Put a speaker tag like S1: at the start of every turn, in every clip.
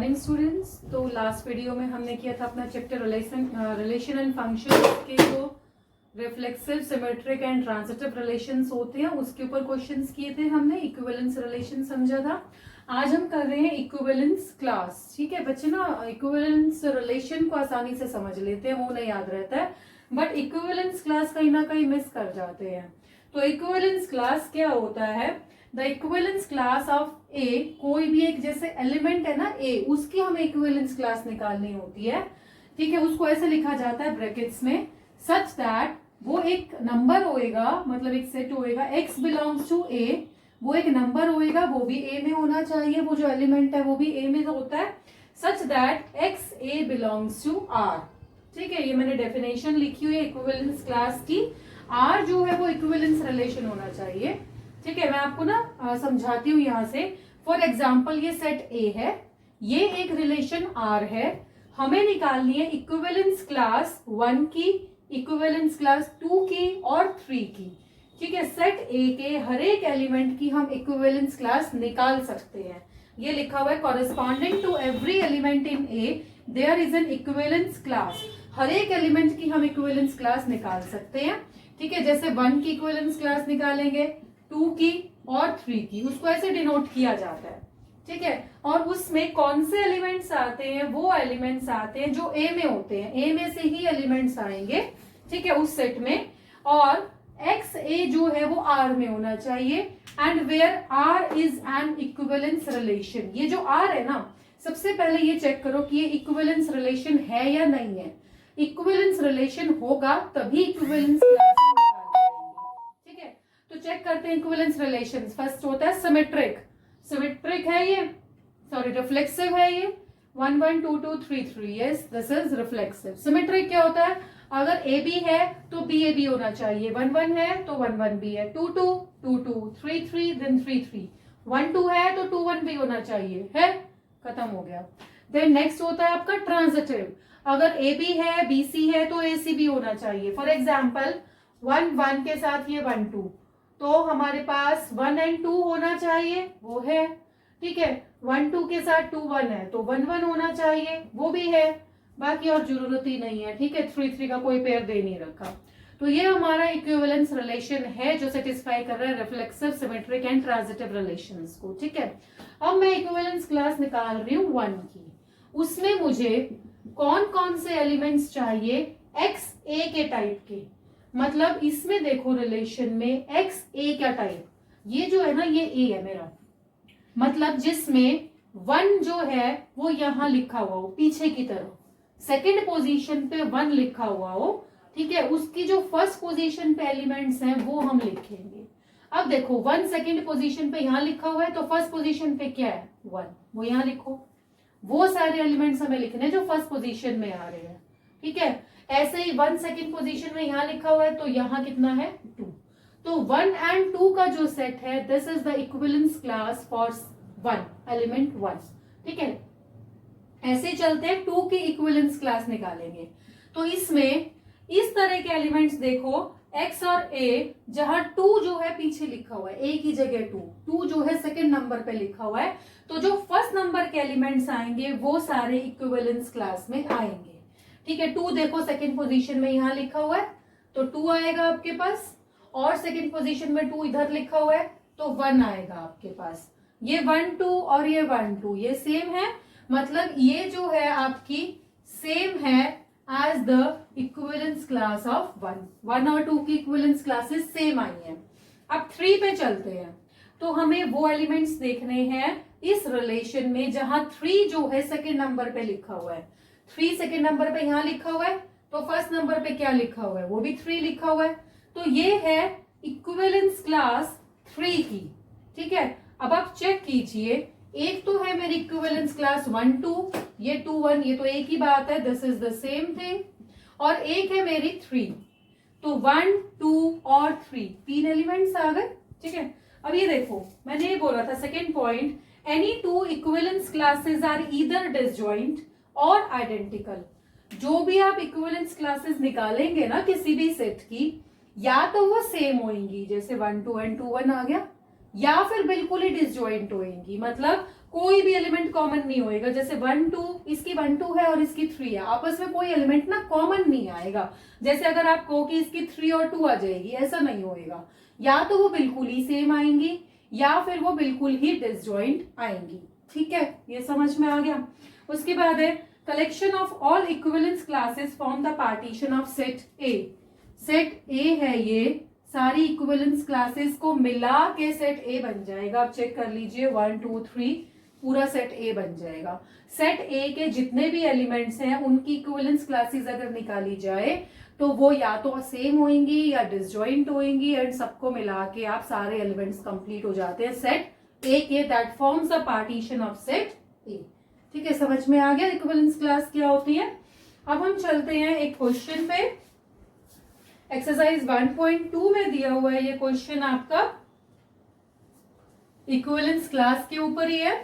S1: Morning students. तो last video में हमने किया था अपना चैप्टर रिलेशन एंड फंक्शन के जो reflexive, symmetric and transitive relations होते हैं उसके ऊपर क्वेश्चंस किए थे हमने। इक्विवेलेंस रिलेशन समझा था। आज हम कर रहे हैं इक्विवेलेंस क्लास। ठीक है बच्चे ना, इक्विवेलेंस रिलेशन को आसानी से समझ लेते हैं, वो नहीं याद रहता है, बट इक्विवेलेंस क्लास कहीं ना कहीं मिस कर जाते हैं। तो इक्विवेलेंस क्लास क्या होता है? द इक्विवेलेंस क्लास ऑफ ए, कोई भी एक जैसे एलिमेंट है ना ए, उसकी हमें इक्विवेलेंस क्लास निकालनी होती है। ठीक है, उसको ऐसे लिखा जाता है ब्रैकेट्स में, सच दैट वो एक नंबर होएगा, मतलब एक सेट होएगा, x बिलोंग्स टू ए, वो एक नंबर होएगा, वो भी ए में होना चाहिए, वो जो एलिमेंट है वो भी ए में होता है, such that X A belongs to R. ठीक है, ये मैंने डेफिनेशन लिखी हुई है इक्विवेलेंस क्लास की। आर जो है वो इक्विवेलेंस रिलेशन होना चाहिए। ठीक है, मैं आपको ना समझाती हूँ यहाँ से। फॉर एग्जाम्पल ये सेट ए है, ये एक रिलेशन आर है, हमें निकालनी है इक्विवेलेंस क्लास 1 की, इक्विवेलेंस क्लास 2 की और 3 की। ठीक है, सेट ए के हर एक एलिमेंट की हम इक्विवेलेंस क्लास निकाल सकते हैं। ये लिखा हुआ है, corresponding to every element in A there is an equivalence class. हर एक एलिमेंट की हम इक्विवेलेंस क्लास निकाल सकते हैं। ठीक है, जैसे 1 की इक्विवेलेंस क्लास निकालेंगे, 2 की और 3 की, उसको ऐसे डिनोट किया जाता है। ठीक है, और उसमें कौन से एलिमेंट्स आते हैं? वो एलिमेंट्स आते हैं जो ए में होते हैं, ए में से ही एलिमेंट्स आएंगे। ठीक है, उस सेट में। और एक्स ए जो है वो आर में होना चाहिए, and where R is an equivalence relation. ये जो आर है ना, सबसे पहले ये चेक करो कि ये इक्विवेलेंस रिलेशन है या नहीं है। इक्विवेलेंस रिलेशन होगा तभी इक्विवेलेंस क्लास निकाल पाएंगे। ठीक है, तो चेक करते हैं इक्विवेलेंस रिलेशंस। फर्स्ट होता है सिमेट्रिक। सिमेट्रिक है ये, सॉरी रिफ्लेक्सिव है ये, 1 1 2 2 3 3, yes this is reflexive. Symmetric क्या होता है? अगर ए बी है तो बी ए बी होना चाहिए, 1 1 है तो 1 1 बी है, 2 2 2 2, 3 3 देन 3 3, 1 2 है तो 2 1 भी होना चाहिए, है खत्म हो गया। देन नेक्स्ट होता है आपका ट्रांजिटिव। अगर ए बी है, बी सी है तो ए सी भी होना चाहिए। फॉर एग्जाम्पल 1 1 के साथ ये 1 2, तो हमारे पास 1 एंड 2 होना चाहिए, वो है। ठीक है, 1 2 के साथ 2 1 है तो 1 1 होना चाहिए, वो भी है। बाकी और जरूरत ही नहीं है। ठीक है, 3 3 का कोई पेयर दे नहीं रखा। तो ये हमारा इक्विवेलेंस रिलेशन है जो सेटिस्फाई कर रहा है reflexive, symmetric and transitive relations को। ठीक है, अब मैं इक्विवेलेंस क्लास निकाल रही हूँ 1 की। उसमें मुझे कौन कौन से एलिमेंट्स चाहिए? एक्स ए के टाइप के। मतलब इसमें देखो रिलेशन में एक्स ए का टाइप, ये जो है ना ये ए है मेरा, मतलब जिसमें 1 जो है वो यहां लिखा हुआ हो पीछे की तरफ, सेकंड पोजीशन पे 1 लिखा हुआ हो। ठीक है, उसकी जो फर्स्ट पोजीशन पे एलिमेंट्स हैं वो हम लिखेंगे। अब देखो 1 सेकंड पोजीशन पे यहां लिखा हुआ है तो फर्स्ट पोजीशन पे क्या है? 1, वो यहां लिखो। वो सारे एलिमेंट्स हमें लिखने हैं जो फर्स्ट पोजीशन में आ रहे हैं। ठीक है, ऐसे ही 1 सेकंड पोजीशन में यहां लिखा हुआ है तो यहां कितना है? 2। तो 1 एंड 2 का जो सेट है, this is the equivalence class for 1 element 1। ठीक है, ऐसे चलते हैं 2 की इक्विवेलेंस क्लास निकालेंगे। तो इसमें इस तरह के एलिमेंट्स देखो, x और a, जहां 2 जो है पीछे लिखा हुआ है, a की जगह 2 जो है सेकंड नंबर पे लिखा हुआ है, तो जो फर्स्ट नंबर के एलिमेंट्स आएंगे वो सारे इक्विवेलेंस क्लास में आएंगे। ठीक है, 2 देखो सेकंड पोजीशन में यहां लिखा हुआ है तो 2 आएगा आपके पास, और सेकंड पोजीशन में 2 इधर लिखा हुआ है तो 1 आएगा आपके पास। ये 1 2 और ये 1 2 ये सेम है, मतलब ये जो है आपकी सेम है as the equivalence class of 1। 1 और 2 की इक्विवेलेंस क्लासेस सेम आई हैं। अब 3 पे चलते हैं, तो हमें वो एलिमेंट्स देखने हैं इस रिलेशन में जहां 3 जो है सेकंड नंबर पे लिखा हुआ है। 3 सेकंड नंबर पे यहां लिखा हुआ है तो फर्स्ट नंबर पे क्या लिखा हुआ है? वो भी 3 लिखा हुआ है। तो ये है इक्विवेलेंस क्लास 3 की। ठीक है, अब आप चेक कीजिए, एक तो है मेरी इक्विवेलेंस क्लास 1 2, ये 2 1, ये तो एक ही बात है, this is the same thing. और एक है मेरी 3, तो 1 2 और 3 एलिमेंट्स आ गए। ठीक है, अब ये देखो मैंने ये बोला था second point, any 2 equivalence classes are either disjoint और आइडेंटिकल। जो भी आप इक्विवेलेंस क्लासेस निकालेंगे ना किसी भी सेट की, या तो वो सेम होंगी, जैसे 1 2 एंड 2 1 आ गया, या फिर बिल्कुल ही डिसजॉइंट होंगी, मतलब कोई भी एलिमेंट कॉमन नहीं होएगा। जैसे 1 2, इसकी 1 2 है और इसकी 3 है, आपस में कोई एलिमेंट ना कॉमन नहीं आएगा। जैसे अगर आप कहो कि इसकी 3 और 2 आ जाएगी, ऐसा नहीं होएगा। या तो वो बिल्कुल ही सेम आएंगी या फिर वो बिल्कुल ही डिसजॉइंट आएंगी। ठीक है, ये समझ में आ गया। उसके बाद है collection of all equivalence classes form the partition of set A. Set ए है ये, सारी इक्विवेलेंस क्लासेस को मिला के सेट ए बन जाएगा। आप चेक कर लीजिए 1 2 3 पूरा सेट ए बन जाएगा। सेट ए के जितने भी एलिमेंट्स हैं उनकी इक्विवेलेंस क्लासेस अगर निकाली जाए तो वो या तो सेम होंगी या डिसजॉइंट होंगी, एंड सबको मिला के आप सारे एलिमेंट्स कंप्लीट हो जाते हैं सेट ए के। That forms the partition of set ए। ठीक है, समझ में आ गया इक्विवेलेंस क्लास क्या होती है। अब हम चलते हैं एक क्वेश्चन पे। एक्सरसाइज 1.2 में दिया हुआ है ये क्वेश्चन आपका, इक्विवेलेंस क्लास के ऊपर ही है।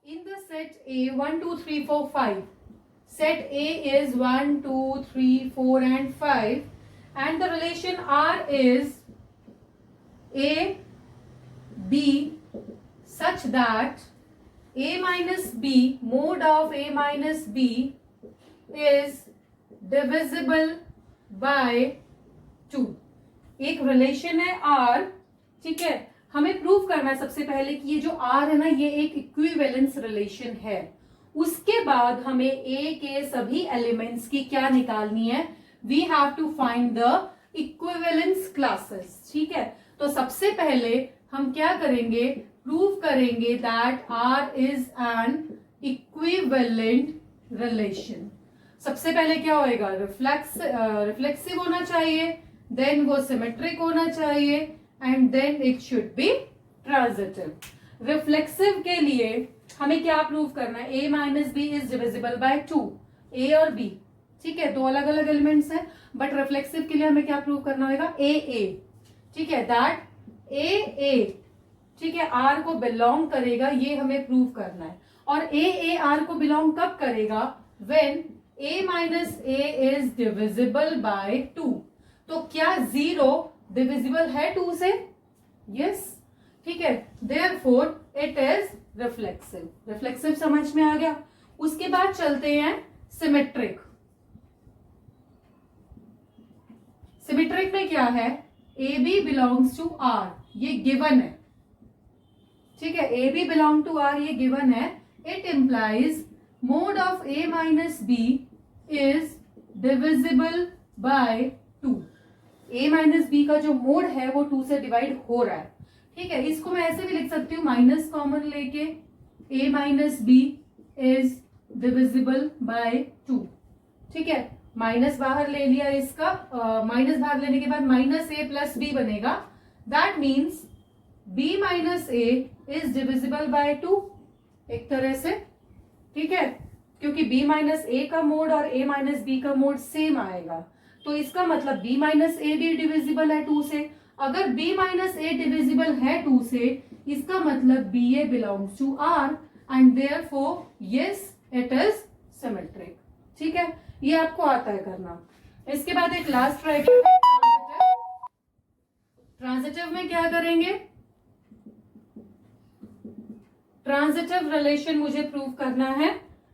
S1: In the set A 1 2 3 4 5, set A is 1 2 3 4 and 5, and the relation R is A B such that A minus B mod of A minus B is divisible by 2। एक relation है R, ठीक है, हमें prove करना है सबसे पहले कि ये जो R है ना ये एक इक्विवेलेंस रिलेशन है। उसके बाद हमें A के सभी एलिमेंट्स की क्या निकालनी है, we have to find the equivalence classes. ठीक है, तो सबसे पहले हम क्या करेंगे, प्रूव करेंगे that R is an equivalent relation. सबसे पहले क्या होएगा, रिफ्लेक्सिव होना चाहिए, देन वो सिमेट्रिक होना चाहिए, and then it should be transitive. Reflexive के लिए हमें क्या प्रूव करना है, a minus B is divisible by 2, a और b। ठीक है, दो अलग अलग एलिमेंट्स हैं, बट रिफ्लेक्सिव के लिए हमें क्या प्रूव करना होगा, a। ठीक है, दैट a ठीक है r को बिलोंग करेगा, ये हमें प्रूव करना है। और a r को बिलोंग कब करेगा, when a minus a is divisible by 2। तो क्या 0 डिविजिबल है 2 से, यस। ठीक है, therefore it is reflexive. Reflexive समझ में आ गया। उसके बाद चलते हैं सिमेट्रिक। सिमेट्रिक में क्या है, A B belongs to R, ये गिवन है। ठीक है, A B belong to R, ये गिवन है। It implies mod of A minus B is divisible by 2। a minus B का जो मोड है वो 2 से डिवाइड हो रहा है। ठीक है, इसको मैं ऐसे भी लिख सकती हूँ, माइनस कॉमन लेके a minus B is divisible by 2। ठीक है, माइनस बाहर ले लिया इसका, माइनस बाहर लेने के बाद माइनस a प्लस b बनेगा। That means b minus a is divisible by 2 एक तरह से। ठीक है, क्योंकि b माइनस a का मोड और a माइनस b का मोड सेम आएगा, तो इसका मतलब b माइनस ए भी डिविजिबल है 2 से। अगर b माइनस ए डिविजिबल है 2 से, इसका मतलब B A belongs to r, and therefore yes it is symmetric. ठीक है, ये आपको आता है करना। इसके बाद एक लास्ट ट्राई करते हैं ट्रांजिटिव में क्या करेंगे, ट्रांजिटिव रिलेशन मुझे प्रूव करना है।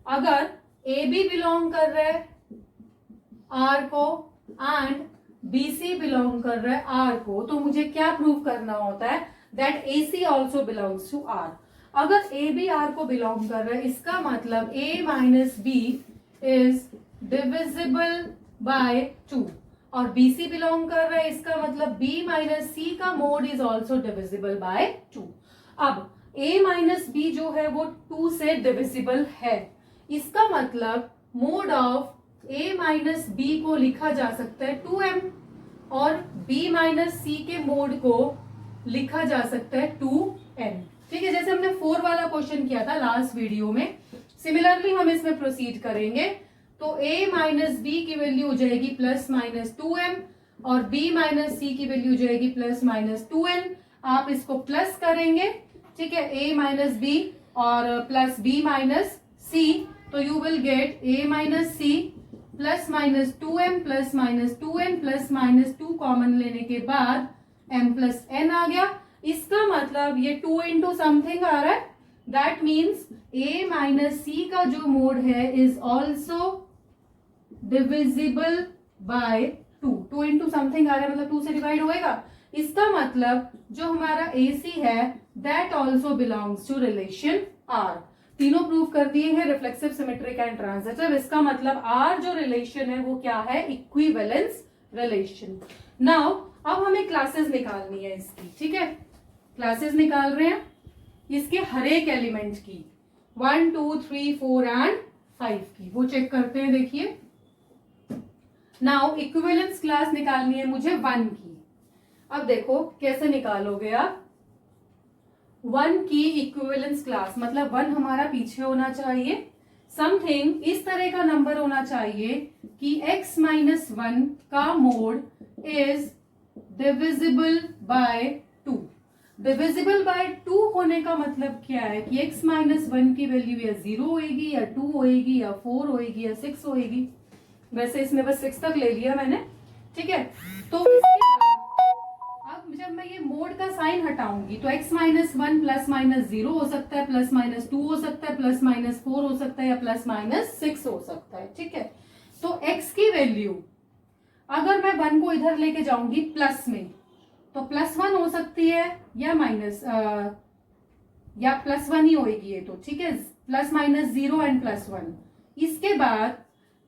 S1: अगर ए बी बिलोंग कर रहा है आर को एंड BC बिलोंग कर रहा है R को, तो मुझे क्या प्रूव करना होता है, that AC also belongs to R। अगर AB R को बिलोंग कर रहा है, इसका मतलब A minus B is divisible by 2, और BC बिलोंग कर रहा है, इसका मतलब B माइनस C का mode is also divisible by 2। अब A माइनस B जो है वो 2 से डिविजिबल है, इसका मतलब mod of a minus B को लिखा जा सकता है 2m, और b माइनस सी के मोड को लिखा जा सकता है 2n। ठीक है, जैसे हमने 4 वाला क्वेश्चन किया था लास्ट वीडियो में, सिमिलरली हम इसमें प्रोसीड करेंगे। तो a माइनस बी की वैल्यू हो जाएगी प्लस माइनस 2m, और b माइनस सी की वैल्यू हो जाएगी प्लस माइनस 2n। आप इसको प्लस करेंगे, ठीक है, a माइनस बी और प्लस b माइनस सी, तो you will get a minus C plus minus 2m plus minus 2n plus minus 2 common लेने के बाद m प्लस n आ गया। इसका मतलब ये 2 इंटू समथिंग आ रहा है, that means a minus C का जो मोड है is also divisible by 2। 2 into something आ रहा है मतलब 2 से डिवाइड होएगा। इसका मतलब जो हमारा AC है that also belongs to relation R। तीनों प्रूव कर दिए हैं, रिफ्लेक्सिव, सिमेट्रिक एंड ट्रांजिटिव। इसका मतलब R जो रिलेशन है वो क्या है, इक्विवेलेंस रिलेशन। नाउ अब हमें क्लासेस निकालनी है इसकी, ठीक है। क्लासेस निकाल रहे हैं इसके हर एक एलिमेंट की, 1 2 3 4 एंड 5 की। वो चेक करते हैं, देखिए। नाउ इक्विवेलेंस क्लास निकालनी है मुझे 1 की। अब देखो कैसे निकालोगे आप 1 की इक्विवेलेंस क्लास, मतलब 1 हमारा पीछे होना चाहिए, समथिंग इस तरह का नंबर होना चाहिए कि x माइनस 1 का mode is divisible by 2। Divisible by 2 होने का मतलब क्या है कि x माइनस 1 की वैल्यू या 0 होएगी या 2 होएगी या 4 होएगी या 6 होएगी। वैसे इसमें बस 6 तक ले लिया मैंने, ठीक है। तो इसके बाद अब जब मैं ये मोड का साइन हटाऊंगी तो x माइनस 1 प्लस माइनस 0 हो सकता है, प्लस माइनस 2 हो सकता है, प्लस माइनस 4 हो सकता है या प्लस माइनस 6 हो सकता है, ठीक है। तो x की वैल्यू अगर मैं 1 को इधर लेके जाऊंगी प्लस में तो प्लस 1 हो सकती है या माइनस या प्लस 1 ही होगी ये, तो ठीक है। Plus minus 0 and plus 1। इसके बाद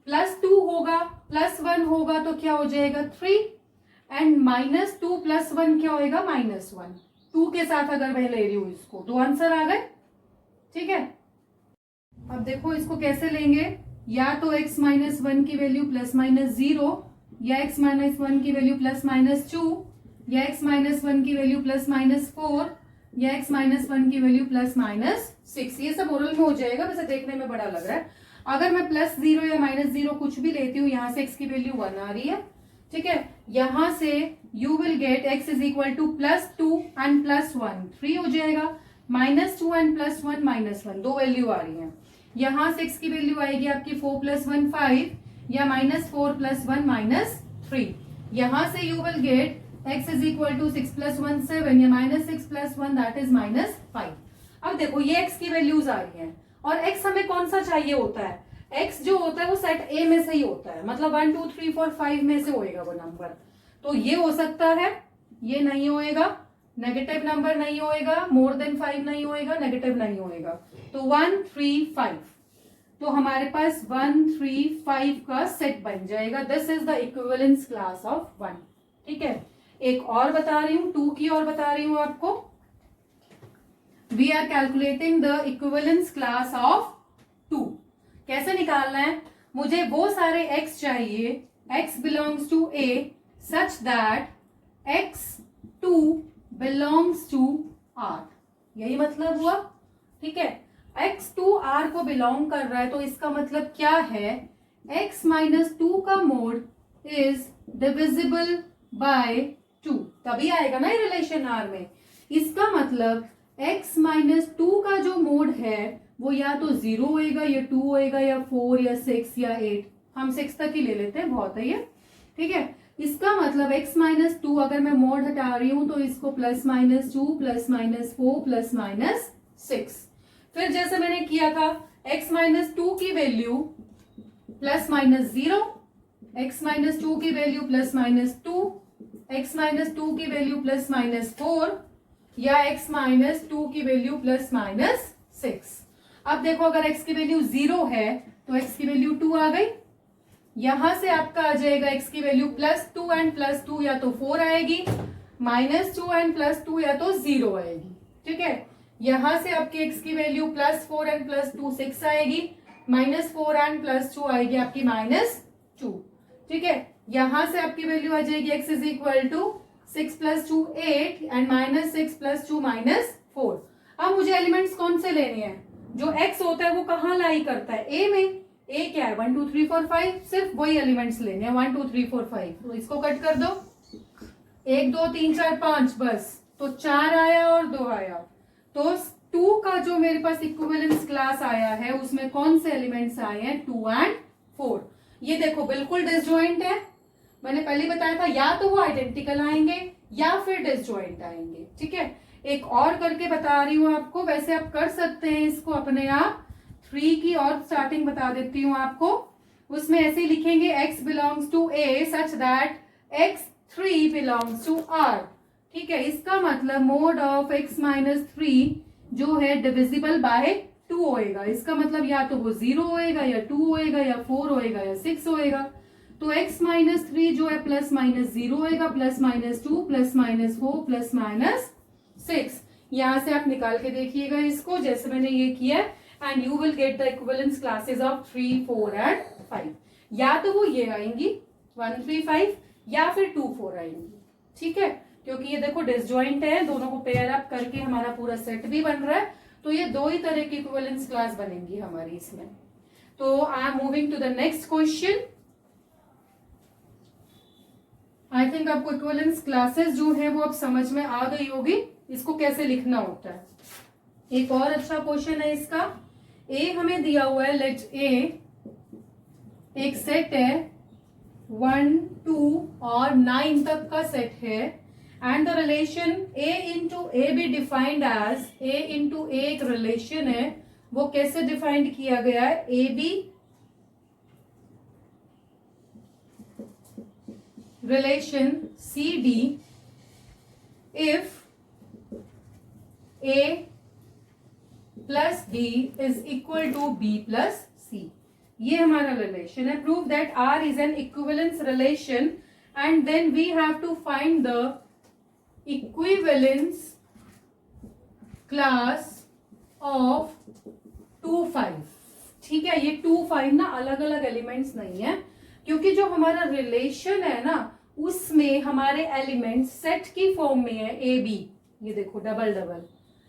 S1: प्लस 2 होगा, प्लस 1 होगा तो क्या हो जाएगा 3 एंड माइनस 2 प्लस 1 क्या होएगा माइनस 1। 2 के साथ अगर मैं ले रही हूं इसको, दो आंसर आ गए, ठीक है। अब देखो इसको कैसे लेंगे, या तो x माइनस 1 की वैल्यू प्लस माइनस 0, या x माइनस 1 की वैल्यू प्लस माइनस 2, या x माइनस 1 की वैल्यू प्लस माइनस 4, या x माइनस 1 की वैल्यू प्लस माइनस 6। ये सब ओरल में हो जाएगा, वैसे देखने में बड़ा लग रहा है। अगर मैं प्लस 0 या माइनस 0 कुछ भी लेती हूँ, यहां से x की वैल्यू 1 आ रही है, ठीक है। यहां से you will get x is equal two plus 2 and plus 1, 3 हो जाएगा। माइनस 2 एंड प्लस 1 माइनस 1, दो वैल्यू आ रही है। यहां से x की वैल्यू आएगी आपकी 4 प्लस 1 5, या माइनस 4 प्लस 1 माइनस 3। यहां से you will get x is equal to 6 plus 1 7, या minus 6 plus 1 that is minus 5। अब देखो ये x की वैल्यूज आ रही है, और x हमें कौन सा चाहिए होता है, x जो होता है वो सेट A में से ही होता है, मतलब 1 2 3 4 5 में से होएगा वो नंबर। तो ये हो सकता है, ये नहीं होएगा, नेगेटिव नंबर नहीं होएगा, मोर देन 5 नहीं होएगा, नेगेटिव नहीं होएगा। तो 1 3 5, तो हमारे पास 1 3 5 का सेट बन जाएगा। This is the equivalence class of 1, ठीक है। एक और बता रही हूं, 2 की और बता रही हूं आपको। We are calculating the equivalence class of 2। कैसे निकालना है, मुझे वो सारे x चाहिए x belongs to A such that x2 belongs to R। यही मतलब हुआ, ठीक है। x2 R को बिलोंग कर रहा है, तो इसका मतलब क्या है, x माइनस 2 का मोड इज डिविजिबल बाय 2, तभी आएगा ना ये रिलेशन R में। इसका मतलब x माइनस 2 का जो मोड है वो या तो 0 होएगा या 2 होएगा या 4 या 6 या 8। हम 6 तक ही ले लेते हैं, बहुत है ये, ठीक है। इसका मतलब x माइनस 2 अगर मैं मोड हटा रही हूं तो इसको plus minus 2 plus minus 4 plus minus 6। फिर जैसे मैंने किया था x माइनस 2 की value plus minus 0, x minus 2 की value plus minus 2, x minus 2 की वैल्यू प्लस माइनस 4, या x माइनस 2 की वैल्यू प्लस माइनस 6। अब देखो अगर x की वैल्यू 0 है तो x की वैल्यू 2 आ गई। यहां से आपका आ जाएगा x की वैल्यू प्लस 2 एंड प्लस 2 या तो 4 आएगी, माइनस 2 एंड प्लस 2 या तो 0 आएगी, ठीक है। यहां से आपकी x की वैल्यू प्लस 4 एंड प्लस 2 6 आएगी, माइनस 4 एंड प्लस 2 आएगी आपकी माइनस 2, ठीक है। यहां से आपकी वैल्यू आ जाएगी x is equal to 6 plus 2 8 and minus 6 plus 2 minus 4। अब मुझे एलिमेंट्स कौन से लेने हैं, जो x होता है वो कहाँ लाई करता है, a में। a क्या है 1 2 3 4 5, सिर्फ वही एलिमेंट्स लेने हैं 1 2 3 4 5। तो इसको कट कर दो, 1 2 3 4 5 बस, तो 4 आया और 2 आया। तो 2 का जो मेरे पास इक्विवेलेंस क्लास आया है उसमें कौन से एलिमेंट्स आए हैं 2 एंड 4। ये देखो बिल्कुल डिसजॉइंट है, मैंने पहले बताया था, या तो वो आइडेंटिकल आएंगे या फिर डिसजॉइंट आएंगे। ठीक है, एक और करके बता रही हूं आपको, वैसे आप कर सकते हैं इसको अपने आप। 3 की और स्टार्टिंग बता देती हूं आपको। उसमें ऐसे ही लिखेंगे x belongs to a such that x3 belongs to r। ठीक है, इसका मतलब मोड ऑफ x माइनस 3 जो है डिविजिबल बाय 2 होएगा। इसका मतलब या तो वो 0 होएगा या 2 होएगा या 4 होएगा या 6 होएगा। तो x माइनस 3 जो है प्लस माइनस 0 होएगा, plus minus 2 plus minus 4 plus minus 6। यहां से आप निकाल के देखिएगा इसको, जैसे मैंने ये किया, and you will get the equivalence classes of 3, 4 and 5। या तो वो ये आएंगी 1, 3, 5 या फिर 2, 4 आएंगी। ठीक है, क्योंकि ये देखो डिसजॉइंट है, दोनों को पेयर अप करके हमारा पूरा सेट भी बन रहा है, तो ये 2 ही तरह की इक्विवेलेंस क्लास बनेंगी हमारी इसमें। तो I am moving to the next question. I think आपको इक्विवेलेंस क्लासेस जो है वो अब समझ में आ गई होगी, इसको कैसे लिखना होता है। एक और अच्छा क्वेश्चन है इसका। ए हमें दिया हुआ है, लेट ए एक सेट है 1, 2 और 9 तक का सेट है, and the relation a into A B defined as a into A एक रिलेशन है, वो कैसे डिफाइंड किया गया है, A B relation CD if A plus B is equal to B plus C। ये हमारा रिलेशन है। Prove that R is an equivalence relation and then we have to find the equivalence class of 2, 5। ठीक है, ये 2, 5 ना अलग अलग elements नहीं है, क्योंकि जो हमारा रिलेशन है ना उसमें हमारे एलिमेंट्स सेट की फॉर्म में है ए बी। ये देखो डबल डबल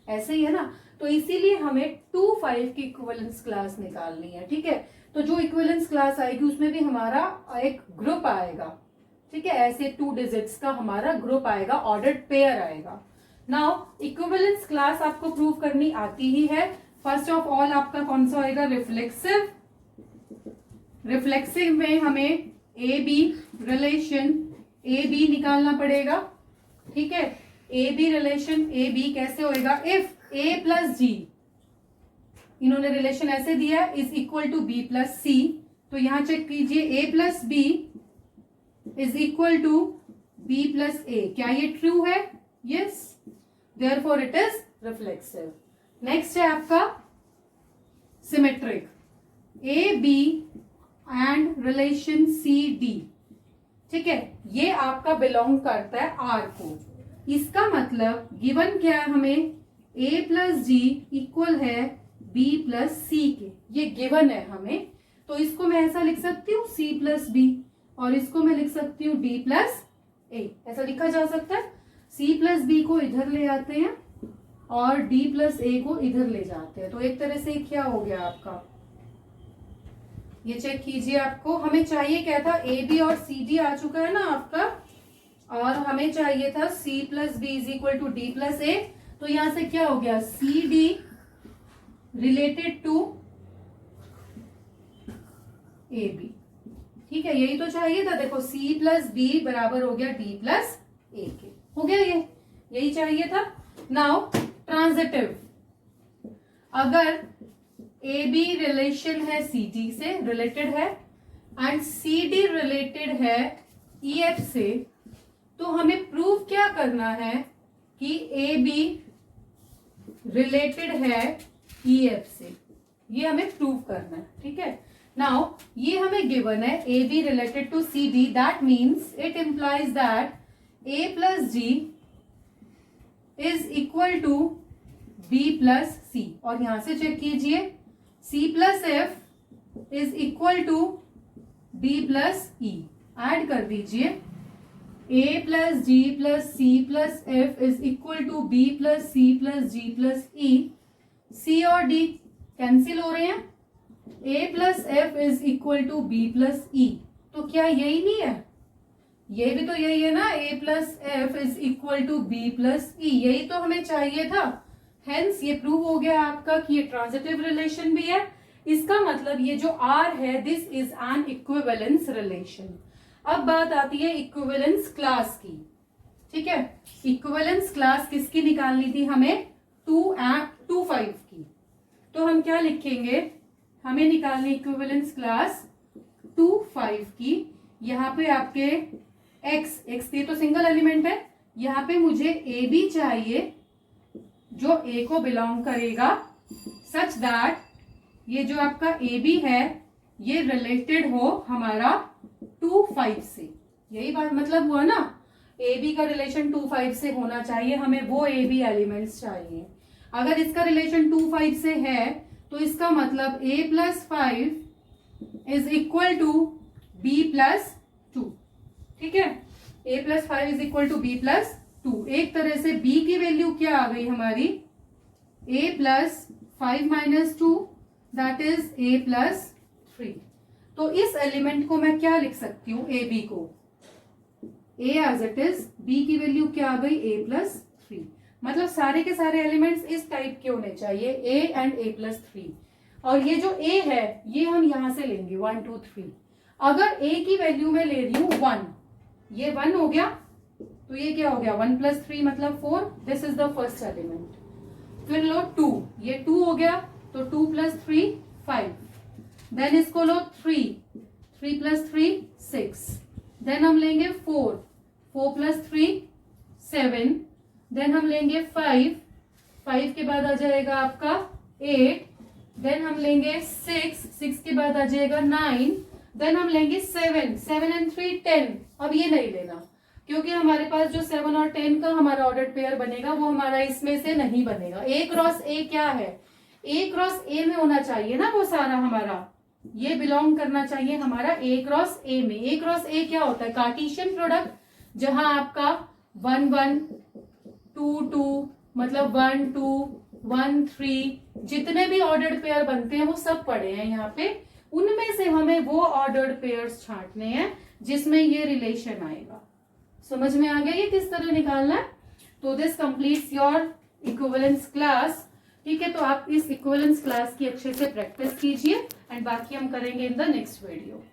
S1: ऐसे ही है ना, तो इसीलिए हमें 2, 5 की इक्विवेलेंस क्लास निकालनी है। ठीक है, तो जो इक्विवेलेंस क्लास आएगी उसमें भी हमारा एक ग्रुप आएगा। ठीक है, ऐसे 2 डिजिट्स का हमारा ग्रुप आएगा, ऑर्डर्ड पेयर आएगा। नाउ इक्विवेलेंस क्लास आपको प्रूव करनी आती ही है। फर्स्ट ऑफ ऑल आपका कौन सा आएगा, रिफ्लेक्सिव। रिफ्लेक्सिव में हमें A B relation A B निकालना पड़ेगा। ठीक है, A B relation A B कैसे होएगा, इफ ए प्लस जी, इन्होंने रिलेशन ऐसे दिया is equal to B plus C, तो यहां चेक कीजिए A plus B is equal to B plus A. क्या ये ट्रू है, yes, therefore it is reflexive. Next है आपका symmetric, A B and relation C D. ठीक है, ये आपका बिलोंग करता है आर को। इसका मतलब गिवन क्या है हमें, ए प्लस जी इक्वल है बी प्लस सी के, ये गिवन है हमें। तो इसको मैं ऐसा लिख सकती हूँ सी प्लस बी, और इसको मैं लिख सकती हूँ डी प्लस ए, ऐसा लिखा जा सकता है। सी प्लस बी को इधर ले आते हैं और डी प्लस ए को इधर ले जाते हैं, तो एक तरह से क्या हो गया आपका, ये चेक कीजिए। आपको हमें चाहिए क्या था, ए बी और सी डी आ चुका है ना आपका, और हमें चाहिए था C plus B is equal to D plus A. तो यहां से क्या हो गया, C D related to A B. ठीक है, यही तो चाहिए था। देखो सी प्लस बी बराबर हो गया डी प्लस ए के, हो गया, ये यही चाहिए था। नाउ ट्रांजिटिव, अगर ए बी रिलेशन है सी डी से रिलेटेड है एंड सी डी रिलेटेड है ई एफ से, तो हमें प्रूव क्या करना है कि ए बी रिलेटेड है ई एफ से, ये हमें प्रूव करना है। ठीक है, नाउ ये हमें गिवन है A B related to C D, that means it implies that A plus G is equal to B plus C. और यहां से चेक कीजिए, C plus F is equal to B plus E, add कर दीजिए, A plus G plus C plus F is equal to B plus C plus G plus E. C और D cancel हो रहे हैं, A plus F is equal to B plus ई। तो क्या यही नहीं है, ये भी तो यही है ना, A plus F is equal to B plus E, यही तो हमें चाहिए था। हेंस ये प्रूव हो गया आपका कि ये ट्रांजिटिव रिलेशन भी है। इसका मतलब ये जो R है, this is an equivalence relation. अब बात आती है इक्विवेलेंस क्लास की। ठीक है। इक्विवेलेंस क्लास किसकी निकालनी थी हमें? 2 5 की। तो हम क्या लिखेंगे? हमें निकालनी इक्विवेलेंस क्लास 2 5 की। यहाँ पे आपके x ये तो सिंगल एलिमेंट है, यहाँ पे मुझे ए बी चाहिए जो ए को बिलोंग करेगा, सच दैट ये जो आपका ए बी है ये रिलेटेड हो हमारा 2 5 से। यही बात मतलब हुआ ना, ए बी का रिलेशन 2 5 से होना चाहिए, हमें वो ए बी एलिमेंट्स चाहिए। अगर इसका रिलेशन 2 5 से है तो इसका मतलब a plus 5 is equal to b plus 2। ठीक है, a plus 5 is equal to b plus 2। एक तरह से b की वैल्यू क्या आ गई हमारी? a plus 5 minus 2 that is a plus 3। तो इस एलिमेंट को मैं क्या लिख सकती हूँ? ए बी को a as it is, b की वैल्यू क्या आ गई? a plus 3। मतलब सारे के सारे एलिमेंट्स इस टाइप के होने चाहिए, a एंड a प्लस 3। और ये जो a है ये हम यहां से लेंगे 1 2 3। अगर a की वैल्यू में ले रही हूं 1, ये 1 हो गया तो ये क्या हो गया? 1 प्लस 3 मतलब 4। This is the first element. फिर लो 2, ये 2 हो गया तो 2 प्लस 3 5। देन इसको लो 3 प्लस 3 6। देन हम लेंगे 4 प्लस 3 7। देन हम लेंगे 5 के बाद आ जाएगा आपका 8। देन हम लेंगे 6 के बाद आ जाएगा 9। देन हम लेंगे 7 एंड 3 10। अब ये नहीं लेना क्योंकि हमारे पास जो 7 और 10 का हमारा ऑर्डर्ड पेयर बनेगा वो हमारा इसमें से नहीं बनेगा। a क्रॉस a क्या है? a क्रॉस a में होना चाहिए ना वो सारा हमारा, ये बिलोंग करना चाहिए हमारा a क्रॉस a में। a क्रॉस a क्या होता है? कार्टेशियन प्रोडक्ट, जहां आपका 1 1 2 2 मतलब 1 2 1 3 जितने भी ऑर्डर्ड पेयर बनते हैं वो सब पड़े हैं यहाँ पे। उनमें से हमें वो ऑर्डर्ड पेयर्स छांटने हैं जिसमें ये रिलेशन आएगा। समझ में आ गया ये किस तरह निकालना है? तो this completes your equivalence class. ठीक है, तो आप इस इक्विवेलेंस क्लास की अच्छे से प्रैक्टिस कीजिए एंड बाकी हम करेंगे इन द नेक्स्ट वीडियो।